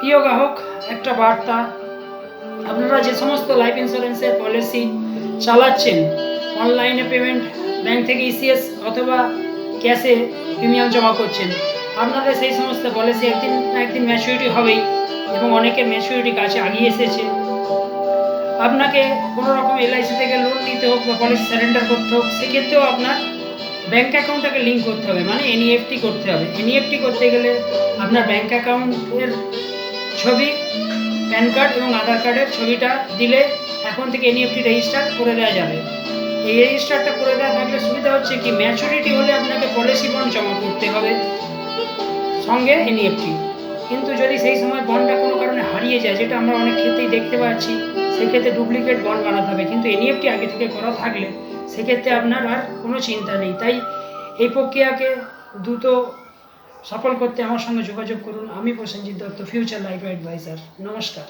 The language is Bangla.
প্রিয় গ্রাহক, একটা বার্তা, আপনারা যে সমস্ত লাইফ ইন্স্যুরেন্সের পলিসি চালাচ্ছেন, অনলাইনে পেমেন্ট, ব্যাংক থেকে ইসিএস অথবা ক্যাশে প্রিমিয়াম জমা করছেন, আপনাদের সেই সমস্ত পলিসি একদিন না একদিন ম্যাচুরিটি হবেই এবং অনেকের ম্যাচুরিটি কাছে আগিয়ে এসেছে। আপনাকে কোনো রকম এলআইসি থেকে লোন নিতে হোক বা পলিসি সারেন্ডার করতে হোক, সেক্ষেত্রেও আপনার ব্যাঙ্ক অ্যাকাউন্টটাকে লিঙ্ক করতে হবে, মানে এনইএফটি করতে হবে। এনইএফটি করতে গেলে আপনার ব্যাঙ্ক অ্যাকাউন্টের ছবি, প্যান কার্ড এবং আধার কার্ডের ছবিটা দিলে এখন থেকে এনইএফটি রেজিস্টার করে দেওয়া যাবে। এই রেজিস্টারটা করে দেওয়া থাকলে সুবিধা হচ্ছে কি, ম্যাচুরিটি হলে আপনাকে পলিসি বন্ড জমা করতে হবে সঙ্গে এনইএফটি। কিন্তু যদি সেই সময় বন্ডটা কোনো কারণে হারিয়ে যায়, যেটা আমরা অনেক ক্ষেত্রেই দেখতে পাচ্ছি, সেক্ষেত্রে ডুপ্লিকেট বন্ড বানাতে হবে। কিন্তু এনইএফটি আগে থেকে করা থাকলে সেক্ষেত্রে আপনার আর কোনো চিন্তা নেই। তাই এই প্রক্রিয়াকে দ্রুত সফল করতে আমার সঙ্গে যোগাযোগ করুন। আমি Prasenjit Datta, future life adviser. নমস্কার।